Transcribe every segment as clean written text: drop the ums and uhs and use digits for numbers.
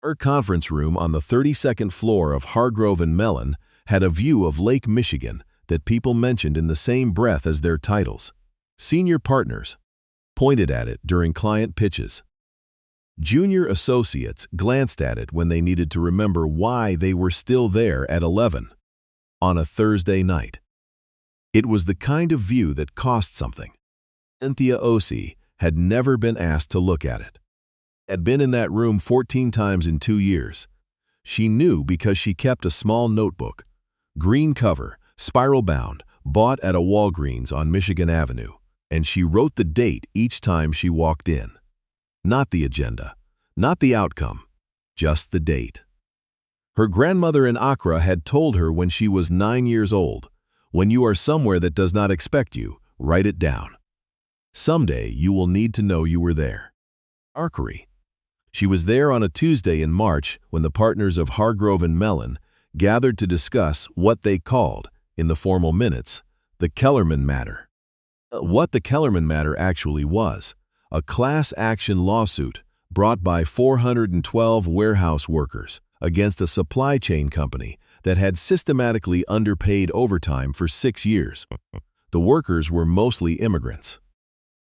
Her conference room on the 32nd floor of Hargrove and Mellon had a view of Lake Michigan that people mentioned in the same breath as their titles. Senior partners pointed at it during client pitches. Junior associates glanced at it when they needed to remember why they were still there at 11 on a Thursday night. It was the kind of view that cost something. Cynthia Osei had never been asked to look at it. Had been in that room 14 times in 2 years. She knew because she kept a small notebook, green cover, spiral bound, bought at a Walgreens on Michigan Avenue, and she wrote the date each time she walked in. Not the agenda, not the outcome, just the date. Her grandmother in Accra had told her when she was 9 years old, "When you are somewhere that does not expect you, write it down. Someday you will need to know you were there." Archery. She was there on a Tuesday in March when the partners of Hargrove and Mellon gathered to discuss what they called, in the formal minutes, the Kellerman matter. What the Kellerman matter actually was, a class action lawsuit brought by 412 warehouse workers against a supply chain company that had systematically underpaid overtime for 6 years. The workers were mostly immigrants.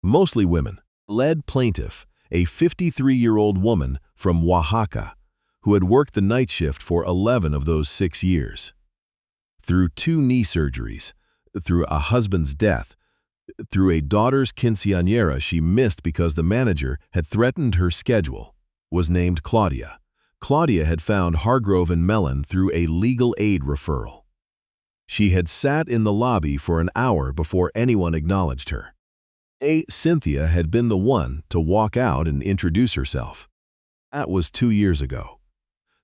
Mostly women. Lead plaintiff, a 53-year-old woman from Oaxaca, who had worked the night shift for 11 of those 6 years. Through 2 knee surgeries, through a husband's death, through a daughter's quinceañera she missed because the manager had threatened her schedule, was named Claudia. Claudia had found Hargrove and Mellon through a legal aid referral. She had sat in the lobby for an hour before anyone acknowledged her. Cynthia had been the one to walk out and introduce herself. That was 2 years ago.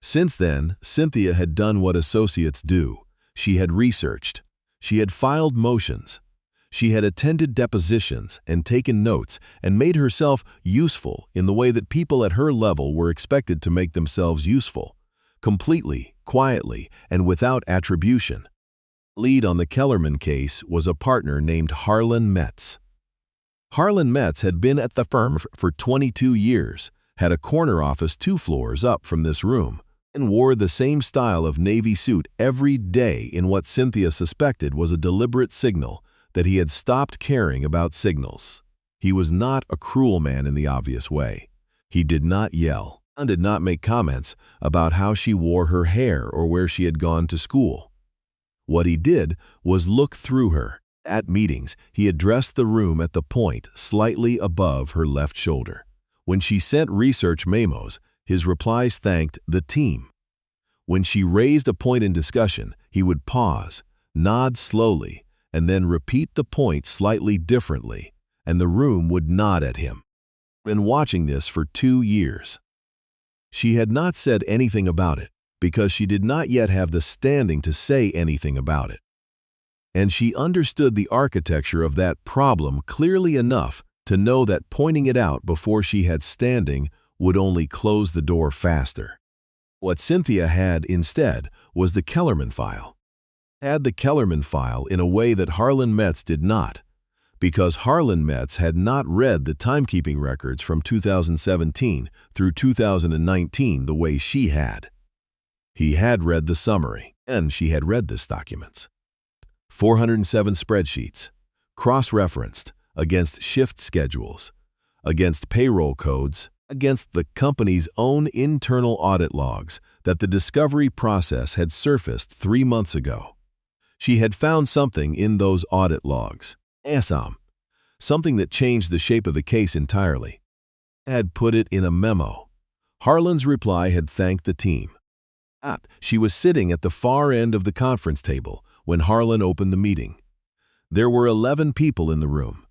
Since then, Cynthia had done what associates do. She had researched. She had filed motions. She had attended depositions and taken notes and made herself useful in the way that people at her level were expected to make themselves useful, completely, quietly, and without attribution. Lead on the Kellerman case was a partner named Harlan Metz. Harlan Metz had been at the firm for 22 years, had a corner office 2 floors up from this room, and wore the same style of navy suit every day in what Cynthia suspected was a deliberate signal that he had stopped caring about signals. He was not a cruel man in the obvious way. He did not yell and did not make comments about how she wore her hair or where she had gone to school. What he did was look through her. At meetings, he addressed the room at the point slightly above her left shoulder. When she sent research memos, his replies thanked the team. When she raised a point in discussion, he would pause, nod slowly, and then repeat the point slightly differently, and the room would nod at him. Been watching this for 2 years. She had not said anything about it because she did not yet have the standing to say anything about it. And she understood the architecture of that problem clearly enough to know that pointing it out before she had standing would only close the door faster. What Cynthia had instead was the Kellerman file. Had the Kellerman file in a way that Harlan Metz did not, because Harlan Metz had not read the timekeeping records from 2017 through 2019 the way she had. He had read the summary, and she had read this documents. 407 spreadsheets, cross-referenced against shift schedules, against payroll codes, against the company's own internal audit logs that the discovery process had surfaced 3 months ago. She had found something in those audit logs, something that changed the shape of the case entirely. Had put it in a memo. Harlan's reply had thanked the team. She was sitting at the far end of the conference table when Harlan opened the meeting. There were 11 people in the room,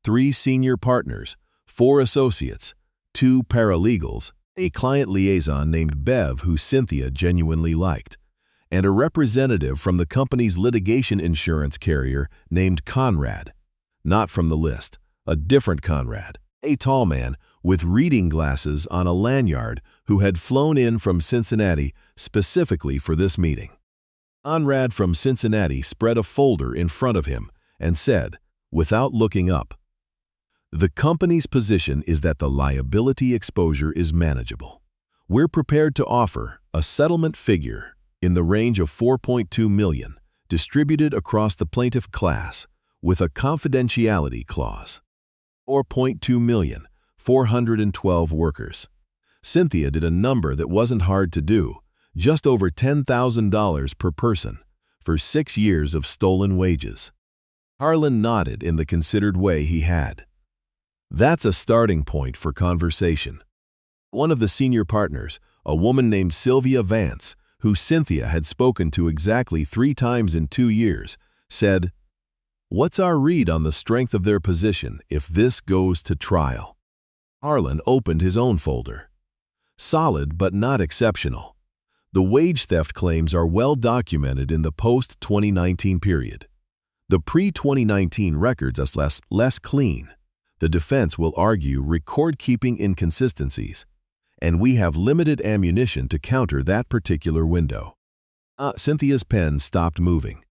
3 senior partners, 4 associates, 2 paralegals, a client liaison named Bev who Cynthia genuinely liked, and a representative from the company's litigation insurance carrier named Conrad. Not from the list, a different Conrad, a tall man with reading glasses on a lanyard who had flown in from Cincinnati specifically for this meeting. Conrad from Cincinnati spread a folder in front of him and said, without looking up, "The company's position is that the liability exposure is manageable. We're prepared to offer a settlement figure in the range of $4.2 million, distributed across the plaintiff class with a confidentiality clause. $4.2 million, 412 workers. Cynthia did a number that wasn't hard to do, just over $10,000 per person, for 6 years of stolen wages. Harlan nodded in the considered way he had. That's a starting point for conversation. One of the senior partners, a woman named Sylvia Vance, who Cynthia had spoken to exactly 3 times in 2 years, said, "What's our read on the strength of their position if this goes to trial?" Harlan opened his own folder. Solid but not exceptional. The wage theft claims are well documented in the post-2019 period. The pre-2019 records are less clean. The defense will argue record-keeping inconsistencies, and we have limited ammunition to counter that particular window. Cynthia's pen stopped moving.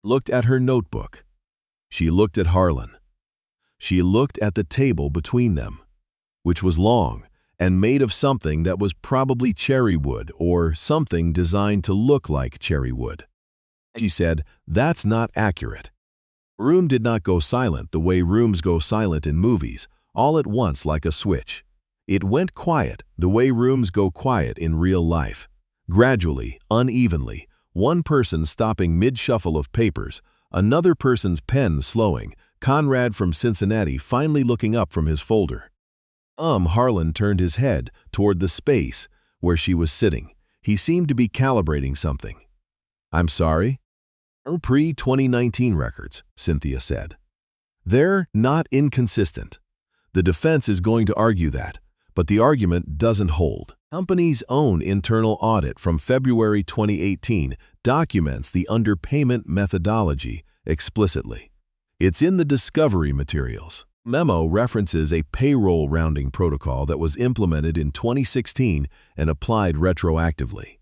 Looked at her notebook. She looked at Harlan. She looked at the table between them, which was long and made of something that was probably cherry wood or something designed to look like cherry wood. She said, "That's not accurate." Room did not go silent the way rooms go silent in movies, all at once like a switch. It went quiet the way rooms go quiet in real life. Gradually, unevenly, one person stopping mid-shuffle of papers, another person's pen slowing, Conrad from Cincinnati finally looking up from his folder. Harlan turned his head toward the space where she was sitting. He seemed to be calibrating something. "I'm sorry?" "Pre-2019 records," Cynthia said. "They're not inconsistent. The defense is going to argue that, but the argument doesn't hold. Company's own internal audit from February 2018 documents the underpayment methodology explicitly. It's in the discovery materials. Memo references a payroll rounding protocol that was implemented in 2016 and applied retroactively.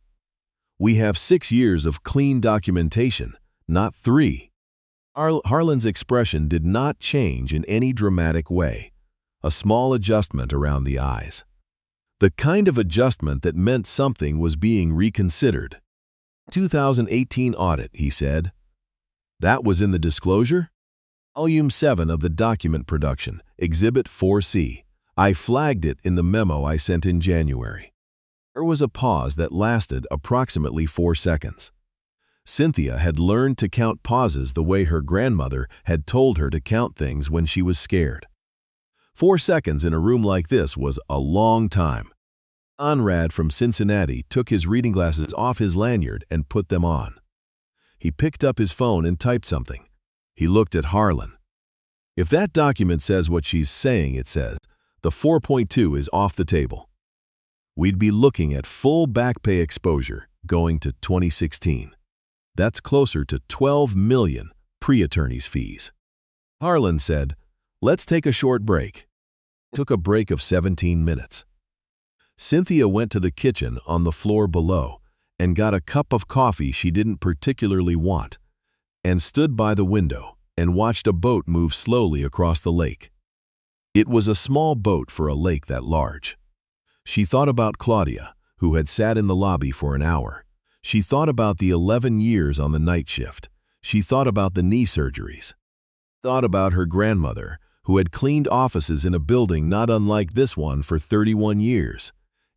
We have 6 years of clean documentation, not 3. Harlan's expression did not change in any dramatic way. A small adjustment around the eyes. The kind of adjustment that meant something was being reconsidered. 2018 audit, he said. That was in the disclosure? Volume 7 of the document production, Exhibit 4C. I flagged it in the memo I sent in January. There was a pause that lasted approximately 4 seconds. Cynthia had learned to count pauses the way her grandmother had told her to count things when she was scared. 4 seconds in a room like this was a long time. Conrad from Cincinnati took his reading glasses off his lanyard and put them on. He picked up his phone and typed something. He looked at Harlan. If that document says what she's saying it says, the 4.2 is off the table. We'd be looking at full back pay exposure going to 2016. That's closer to $12 million pre-attorney's fees. Harlan said, "Let's take a short break." Took a break of 17 minutes. Cynthia went to the kitchen on the floor below and got a cup of coffee she didn't particularly want, and stood by the window and watched a boat move slowly across the lake. It was a small boat for a lake that large. She thought about Claudia, who had sat in the lobby for an hour. She thought about the 11 years on the night shift. She thought about the knee surgeries. Thought about her grandmother, who had cleaned offices in a building not unlike this one for 31 years,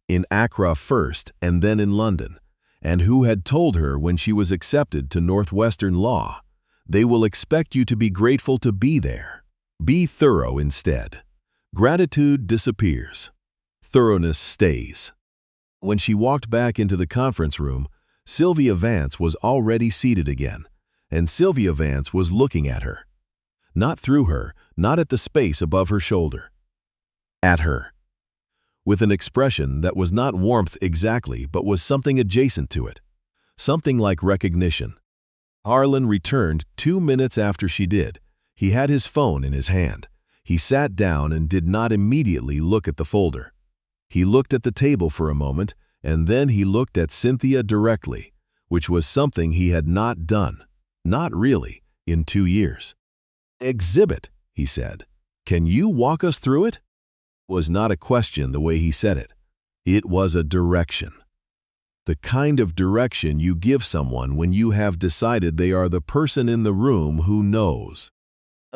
in Accra first and then in London, and who had told her when she was accepted to Northwestern Law, "They will expect you to be grateful to be there. Be thorough instead. Gratitude disappears. Thoroughness stays." When she walked back into the conference room, Sylvia Vance was already seated again, and Sylvia Vance was looking at her. Not through her, not at the space above her shoulder. At her. With an expression that was not warmth exactly but was something adjacent to it. Something like recognition. Harlan returned 2 minutes after she did. He had his phone in his hand. He sat down and did not immediately look at the folder. He looked at the table for a moment, and then he looked at Cynthia directly, which was something he had not done, not really, in 2 years. "Exhibit," he said. "Can you walk us through it?" Was not a question the way he said it. It was a direction. The kind of direction you give someone when you have decided they are the person in the room who knows.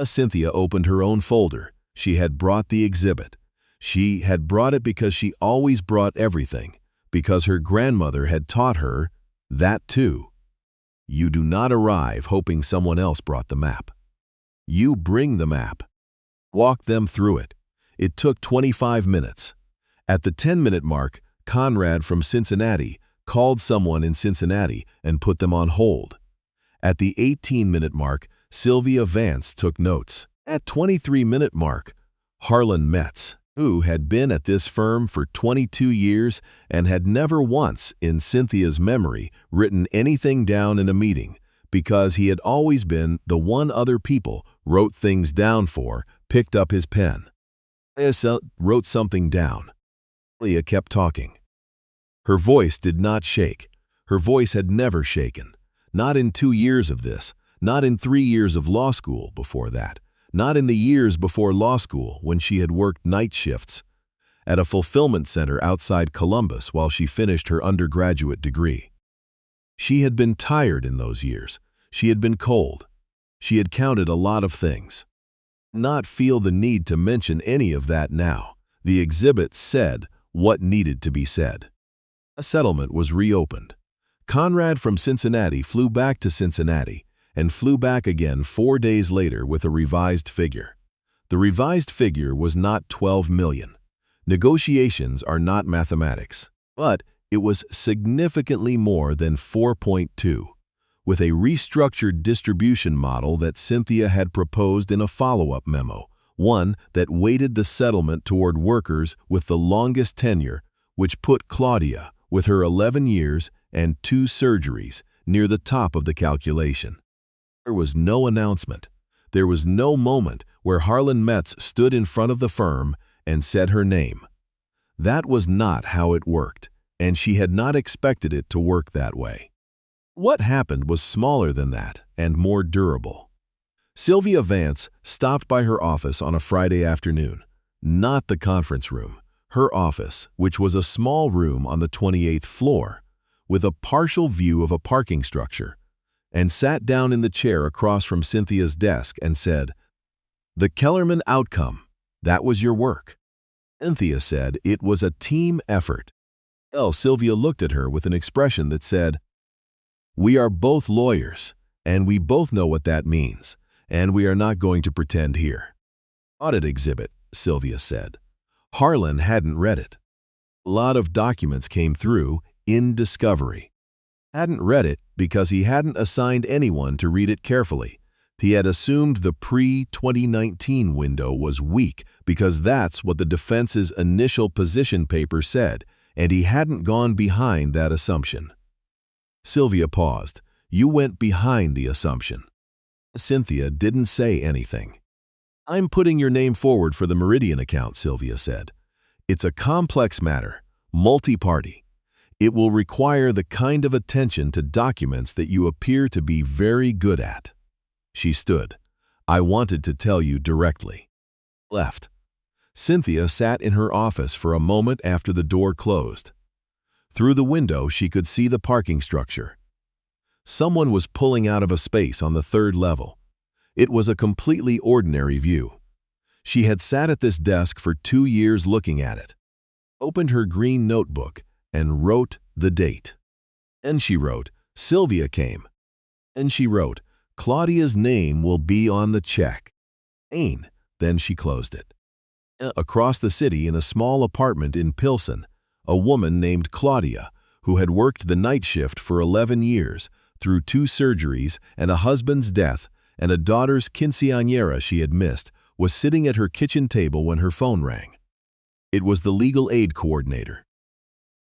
Cynthia opened her own folder. She had brought the exhibit. She had brought it because she always brought everything, because her grandmother had taught her that too. You do not arrive hoping someone else brought the map. You bring the map. Walk them through it. It took 25 minutes. At the 10-minute mark, Conrad from Cincinnati called someone in Cincinnati and put them on hold. At the 18-minute mark, Sylvia Vance took notes. At 23-minute mark, Harlan Metz, who had been at this firm for 22 years and had never once, in Cynthia's memory, written anything down in a meeting, because he had always been the one other people wrote things down for, picked up his pen. Leah wrote something down. Leah kept talking. Her voice did not shake. Her voice had never shaken. Not in 2 years of this, not in 3 years of law school before that, not in the years before law school when she had worked night shifts at a fulfillment center outside Columbus while she finished her undergraduate degree. She had been tired in those years. She had been cold. She had counted a lot of things. Not feel the need to mention any of that now. The exhibit said what needed to be said. A settlement was reopened. Conrad from Cincinnati flew back to Cincinnati and flew back again 4 days later with a revised figure. The revised figure was not 12 million. Negotiations are not mathematics, but it was significantly more than 4.2, with a restructured distribution model that Cynthia had proposed in a follow-up memo, one that weighted the settlement toward workers with the longest tenure, which put Claudia, with her 11 years and 2 surgeries, near the top of the calculation. There was no announcement. There was no moment where Harlan Metz stood in front of the firm and said her name. That was not how it worked, and she had not expected it to work that way. What happened was smaller than that and more durable. Sylvia Vance stopped by her office on a Friday afternoon, not the conference room, her office, which was a small room on the 28th floor, with a partial view of a parking structure, and sat down in the chair across from Cynthia's desk and said, "The Kellerman outcome, that was your work." Cynthia said it was a team effort. Sylvia looked at her with an expression that said, "We are both lawyers, and we both know what that means, and we are not going to pretend here." "Audit exhibit," Sylvia said. Harlan hadn't read it. A lot of documents came through in discovery. Hadn't read it because he hadn't assigned anyone to read it carefully. He had assumed the pre-2019 window was weak because that's what the defense's initial position paper said, and he hadn't gone behind that assumption. Sylvia paused. "You went behind the assumption." Cynthia didn't say anything. "I'm putting your name forward for the Meridian account," Sylvia said. "It's a complex matter, multi-party. It will require the kind of attention to documents that you appear to be very good at." She stood. "I wanted to tell you directly." Left. Cynthia sat in her office for a moment after the door closed. Through the window, she could see the parking structure. Someone was pulling out of a space on the 3rd level. It was a completely ordinary view. She had sat at this desk for 2 years looking at it. Opened her green notebook and wrote the date. And she wrote, "Sylvia came." And she wrote, "Claudia's name will be on the check." Then she closed it. Across the city in a small apartment in Pilsen, a woman named Claudia, who had worked the night shift for 11 years, through 2 surgeries and a husband's death and a daughter's quinceañera she had missed, was sitting at her kitchen table when her phone rang. It was the legal aid coordinator.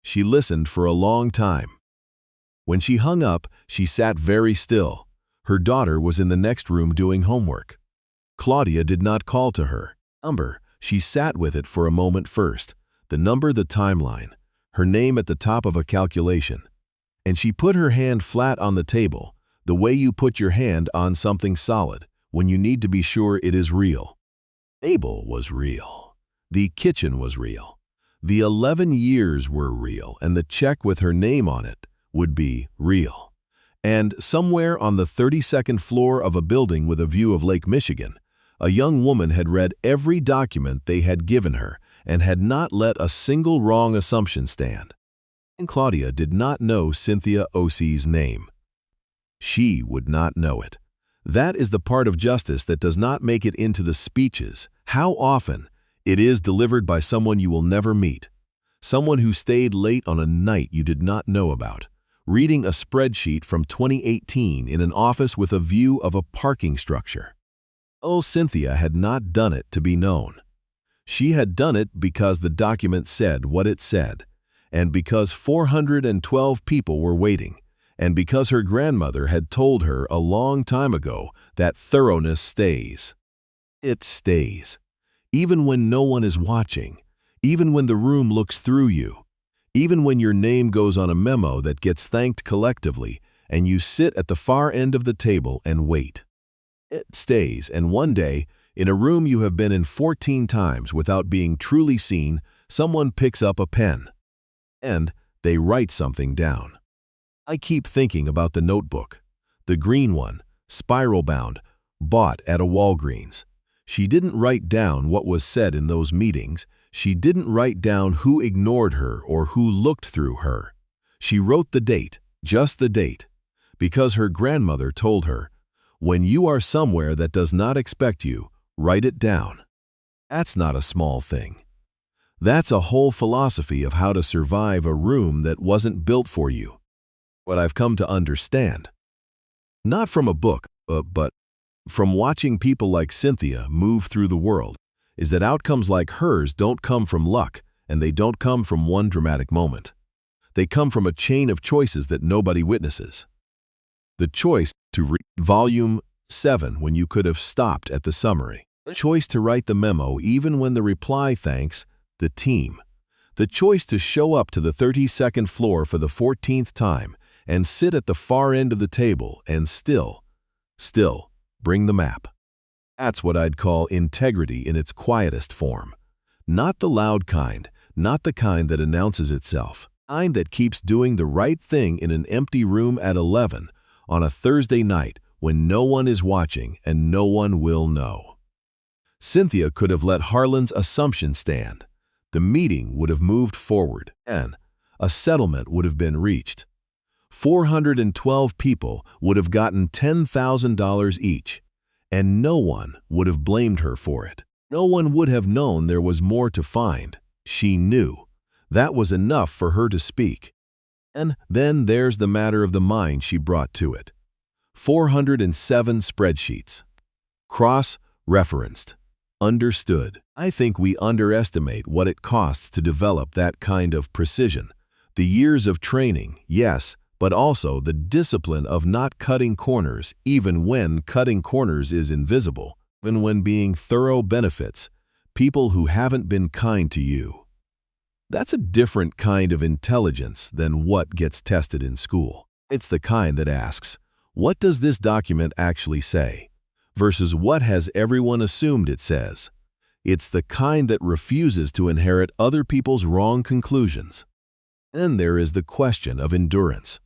She listened for a long time. When she hung up, she sat very still. Her daughter was in the next room doing homework. Claudia did not call to her. She sat with it for a moment first. The number, the timeline, her name at the top of a calculation. And she put her hand flat on the table, the way you put your hand on something solid when you need to be sure it is real. Abel was real. The kitchen was real. The 11 years were real, and the check with her name on it would be real. And somewhere on the 32nd floor of a building with a view of Lake Michigan, a young woman had read every document they had given her and had not let a single wrong assumption stand. And Claudia did not know Cynthia Osie's name. She would not know it. That is the part of justice that does not make it into the speeches. How often it is delivered by someone you will never meet, someone who stayed late on a night you did not know about, reading a spreadsheet from 2018 in an office with a view of a parking structure. Oh, Cynthia had not done it to be known. She had done it because the document said what it said, and because 412 people were waiting, and because her grandmother had told her a long time ago that thoroughness stays. It stays. Even when no one is watching, even when the room looks through you, even when your name goes on a memo that gets thanked collectively and you sit at the far end of the table and wait. It stays, and one day, in a room you have been in 14 times without being truly seen, someone picks up a pen, and they write something down. I keep thinking about the notebook, the green one, spiral-bound, bought at a Walgreens. She didn't write down what was said in those meetings. She didn't write down who ignored her or who looked through her. She wrote the date, just the date, because her grandmother told her, when you are somewhere that does not expect you, write it down. That's not a small thing. That's a whole philosophy of how to survive a room that wasn't built for you. What I've come to understand, not from a book, but from watching people like Cynthia move through the world, is that outcomes like hers don't come from luck, and they don't come from one dramatic moment. They come from a chain of choices that nobody witnesses. The choice to read Volume 7 when you could have stopped at the summary. The choice to write the memo even when the reply thanks the team. The choice to show up to the 32nd floor for the 14th time and sit at the far end of the table and still bring the map. That's what I'd call integrity in its quietest form. Not the loud kind, not the kind that announces itself, kind that keeps doing the right thing in an empty room at 11 on a Thursday night when no one is watching and no one will know. Cynthia could have let Harlan's assumption stand. The meeting would have moved forward, and a settlement would have been reached. 412 people would have gotten $10,000 each, and no one would have blamed her for it. No one would have known there was more to find. She knew. That was enough for her to speak. And then there's the matter of the mind she brought to it. 407 spreadsheets. Cross-referenced. Understood. I think we underestimate what it costs to develop that kind of precision. The years of training, yes, but also the discipline of not cutting corners even when cutting corners is invisible, even when being thorough benefits people who haven't been kind to you. That's a different kind of intelligence than what gets tested in school. It's the kind that asks, what does this document actually say? Versus what has everyone assumed it says. It's the kind that refuses to inherit other people's wrong conclusions. Then there is the question of endurance.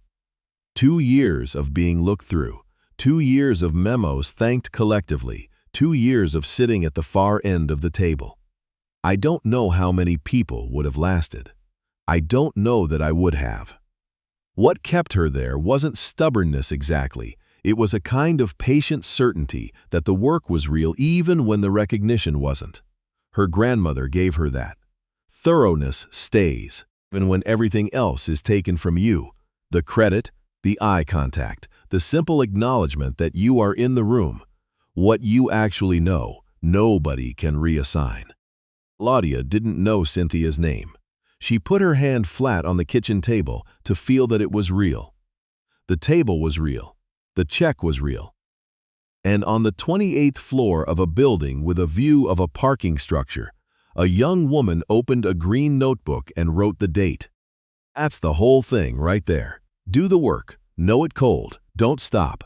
2 years of being looked through, 2 years of memos thanked collectively, 2 years of sitting at the far end of the table. I don't know how many people would have lasted. I don't know that I would have. What kept her there wasn't stubbornness exactly. It was a kind of patient certainty that the work was real even when the recognition wasn't. Her grandmother gave her that. Thoroughness stays, even when everything else is taken from you. The credit, the eye contact, the simple acknowledgement that you are in the room. What you actually know, nobody can reassign. Claudia didn't know Cynthia's name. She put her hand flat on the kitchen table to feel that it was real. The table was real. The check was real. And on the 28th floor of a building with a view of a parking structure, a young woman opened a green notebook and wrote the date. That's the whole thing right there. Do the work. Know it cold. Don't stop.